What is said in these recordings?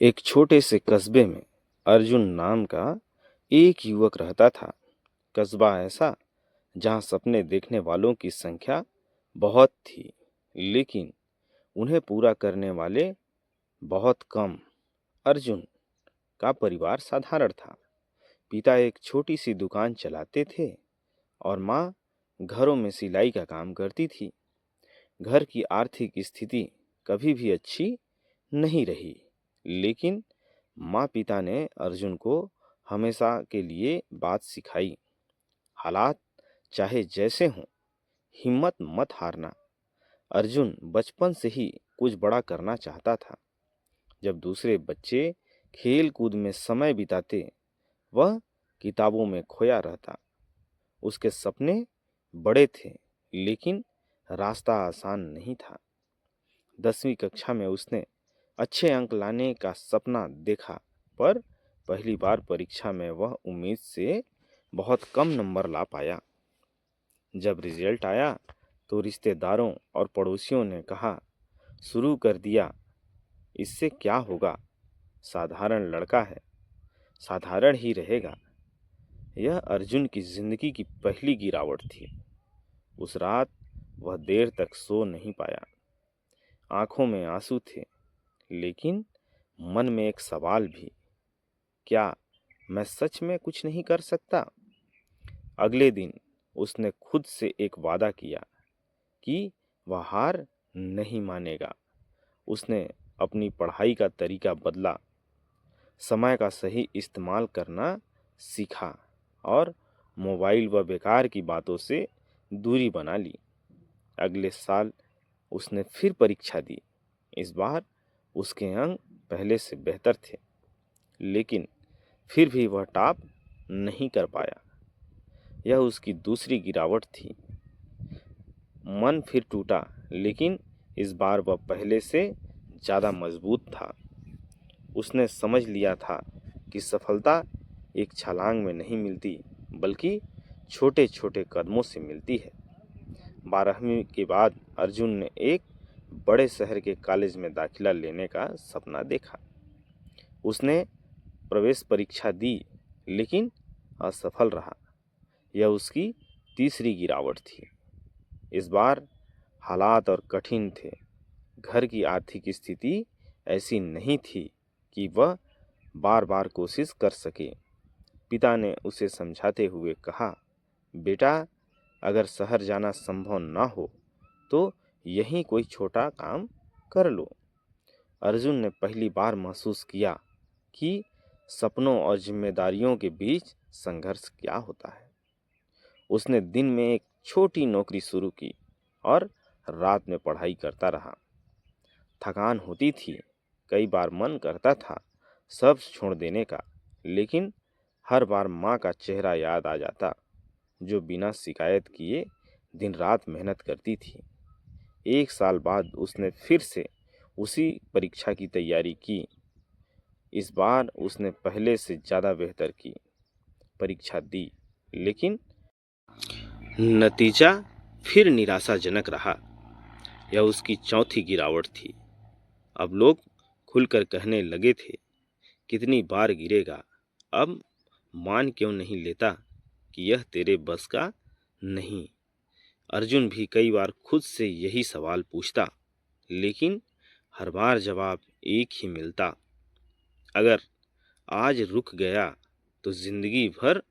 एक छोटे से कस्बे में अर्जुन नाम का एक युवक रहता था। कस्बा ऐसा जहां सपने देखने वालों की संख्या बहुत थी, लेकिन उन्हें पूरा करने वाले बहुत कम। अर्जुन का परिवार साधारण था। पिता एक छोटी सी दुकान चलाते थे और माँ घरों में सिलाई का काम करती थी। घर की आर्थिक स्थिति कभी भी अच्छी नहीं रही, लेकिन माँ पिता ने अर्जुन को हमेशा के लिए बात सिखाई। हालात चाहे जैसे हों, हिम्मत मत हारना। अर्जुन बचपन से ही कुछ बड़ा करना चाहता था। जब दूसरे बच्चे खेल कूद में समय बिताते, वह किताबों में खोया रहता। उसके सपने बड़े थे, लेकिन रास्ता आसान नहीं था। 10वीं कक्षा में उसने अच्छे अंक लाने का सपना देखा, पर पहली बार परीक्षा में वह उम्मीद से बहुत कम नंबर ला पाया। जब रिजल्ट आया तो रिश्तेदारों और पड़ोसियों ने कहा, शुरू कर दिया, इससे क्या होगा, साधारण लड़का है, साधारण ही रहेगा। यह अर्जुन की जिंदगी की पहली गिरावट थी। उस रात वह देर तक सो नहीं पाया। आंखों में आंसू थे, लेकिन मन में एक सवाल भी, क्या मैं सच में कुछ नहीं कर सकता? अगले दिन उसने खुद से एक वादा किया कि वह हार नहीं मानेगा। उसने अपनी पढ़ाई का तरीका बदला, समय का सही इस्तेमाल करना सीखा और मोबाइल व बेकार की बातों से दूरी बना ली। अगले साल उसने फिर परीक्षा दी। इस बार उसके अंक पहले से बेहतर थे, लेकिन फिर भी वह टॉप नहीं कर पाया। यह उसकी दूसरी गिरावट थी। मन फिर टूटा, लेकिन इस बार वह पहले से ज़्यादा मजबूत था। उसने समझ लिया था कि सफलता एक छलांग में नहीं मिलती, बल्कि छोटे छोटे कदमों से मिलती है। 12वीं के बाद अर्जुन ने एक बड़े शहर के कॉलेज में दाखिला लेने का सपना देखा। उसने प्रवेश परीक्षा दी, लेकिन असफल रहा। यह उसकी तीसरी गिरावट थी। इस बार हालात और कठिन थे। घर की आर्थिक स्थिति ऐसी नहीं थी कि वह बार बार कोशिश कर सके। पिता ने उसे समझाते हुए कहा, बेटा, अगर शहर जाना संभव ना हो तो यहीं कोई छोटा काम कर लो। अर्जुन ने पहली बार महसूस किया कि सपनों और जिम्मेदारियों के बीच संघर्ष क्या होता है। उसने दिन में एक छोटी नौकरी शुरू की और रात में पढ़ाई करता रहा। थकान होती थी, कई बार मन करता था सब छोड़ देने का, लेकिन हर बार माँ का चेहरा याद आ जाता, जो बिना शिकायत किए दिन रात मेहनत करती थी। 1 साल बाद उसने फिर से उसी परीक्षा की तैयारी की। इस बार उसने पहले से ज़्यादा बेहतर की। परीक्षा दी, लेकिन नतीजा फिर निराशाजनक रहा। यह उसकी चौथी गिरावट थी। अब लोग खुलकर कहने लगे थे, कितनी बार गिरेगा, अब मान क्यों नहीं लेता कि यह तेरे बस का नहीं। अर्जुन भी कई बार खुद से यही सवाल पूछता, लेकिन हर बार जवाब एक ही मिलता, अगर आज रुक गया तो जिंदगी भर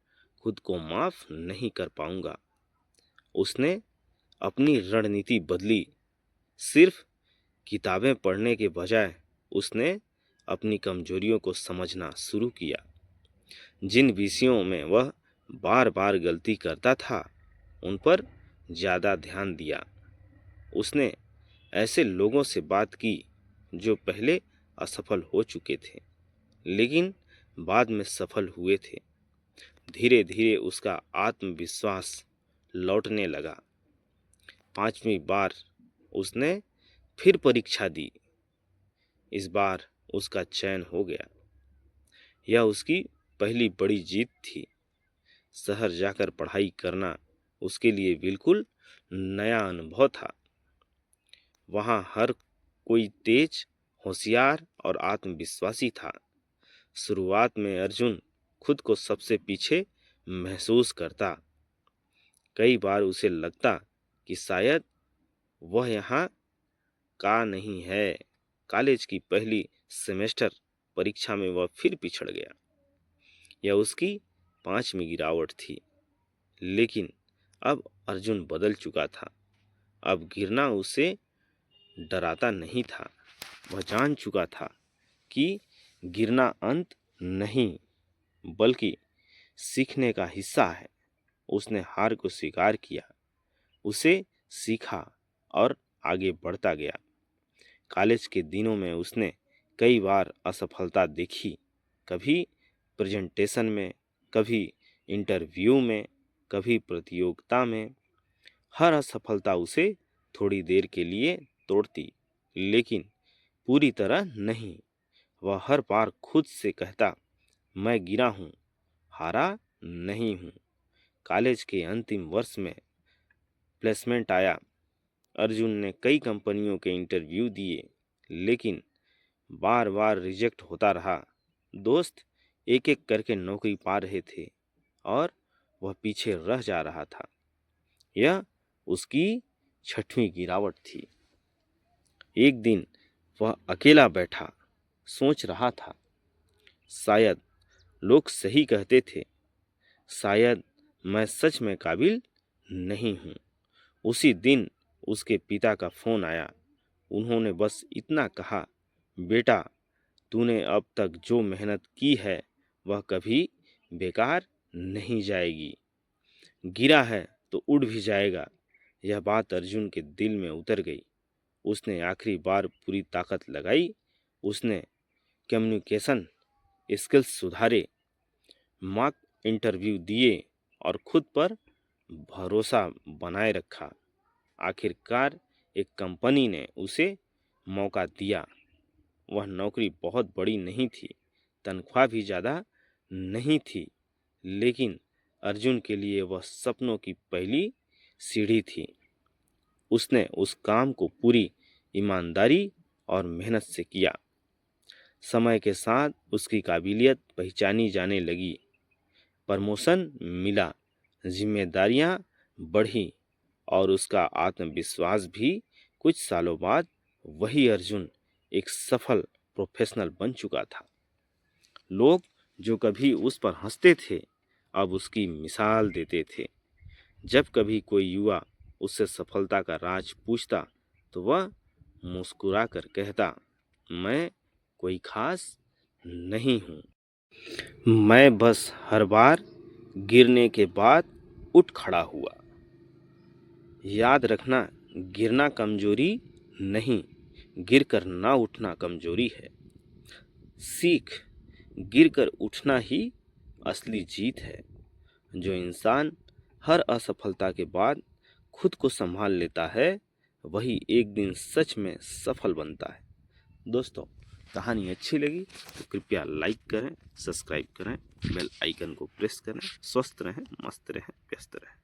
खुद को माफ नहीं कर पाऊंगा। उसने अपनी रणनीति बदली। सिर्फ किताबें पढ़ने के बजाय उसने अपनी कमजोरियों को समझना शुरू किया। जिन विषयों में वह बार बार गलती करता था, उन पर ज़्यादा ध्यान दिया। उसने ऐसे लोगों से बात की जो पहले असफल हो चुके थे, लेकिन बाद में सफल हुए थे। धीरे धीरे उसका आत्मविश्वास लौटने लगा। 5वीं बार उसने फिर परीक्षा दी। इस बार उसका चयन हो गया। यह उसकी पहली बड़ी जीत थी। शहर जाकर पढ़ाई करना उसके लिए बिल्कुल नया अनुभव था। वहाँ हर कोई तेज होशियार और आत्मविश्वासी था। शुरुआत में अर्जुन खुद को सबसे पीछे महसूस करता। कई बार उसे लगता कि शायद वह यहाँ का नहीं है। कॉलेज की पहली सेमेस्टर परीक्षा में वह फिर पिछड़ गया। यह उसकी 5वीं गिरावट थी। लेकिन अब अर्जुन बदल चुका था। अब गिरना उसे डराता नहीं था। वह जान चुका था कि गिरना अंत नहीं, बल्कि सीखने का हिस्सा है। उसने हार को स्वीकार किया, उसे सीखा और आगे बढ़ता गया। कॉलेज के दिनों में उसने कई बार असफलता देखी, कभी प्रेजेंटेशन में, कभी इंटरव्यू में, कभी प्रतियोगिता में। हर असफलता उसे थोड़ी देर के लिए तोड़ती, लेकिन पूरी तरह नहीं। वह हर बार खुद से कहता, मैं गिरा हूँ, हारा नहीं हूँ। कॉलेज के अंतिम वर्ष में प्लेसमेंट आया। अर्जुन ने कई कंपनियों के इंटरव्यू दिए, लेकिन बार बार रिजेक्ट होता रहा। दोस्त एक एक करके नौकरी पा रहे थे और वह पीछे रह जा रहा था। यह उसकी 6वीं गिरावट थी। एक दिन वह अकेला बैठा सोच रहा था, शायद लोग सही कहते थे, शायद मैं सच में काबिल नहीं हूँ। उसी दिन उसके पिता का फोन आया। उन्होंने बस इतना कहा, बेटा, तूने अब तक जो मेहनत की है वह कभी बेकार नहीं जाएगी। गिरा है तो उड़ भी जाएगा। यह बात अर्जुन के दिल में उतर गई। उसने आखिरी बार पूरी ताकत लगाई। उसने कम्युनिकेशन स्किल्स सुधारे, मॉक इंटरव्यू दिए और खुद पर भरोसा बनाए रखा। आखिरकार एक कंपनी ने उसे मौका दिया। वह नौकरी बहुत बड़ी नहीं थी, तनख्वाह भी ज़्यादा नहीं थी, लेकिन अर्जुन के लिए वह सपनों की पहली सीढ़ी थी। उसने उस काम को पूरी ईमानदारी और मेहनत से किया। समय के साथ उसकी काबिलियत पहचानी जाने लगी। प्रमोशन मिला, जिम्मेदारियां बढ़ी और उसका आत्मविश्वास भी। कुछ सालों बाद वही अर्जुन एक सफल प्रोफेशनल बन चुका था। लोग जो कभी उस पर हंसते थे, अब उसकी मिसाल देते थे। जब कभी कोई युवा उससे सफलता का राज पूछता, तो वह मुस्कुरा कर कहता, मैं कोई खास नहीं हूँ, मैं बस हर बार गिरने के बाद उठ खड़ा हुआ। याद रखना, गिरना कमजोरी नहीं, गिरकर ना उठना कमजोरी है। सीख, गिरकर उठना ही असली जीत है। जो इंसान हर असफलता के बाद खुद को संभाल लेता है, वही एक दिन सच में सफल बनता है। दोस्तों, कहानी अच्छी लगी तो कृपया लाइक करें, सब्सक्राइब करें, बेल आइकन को प्रेस करें। स्वस्थ रहें, मस्त रहें, व्यस्त रहें।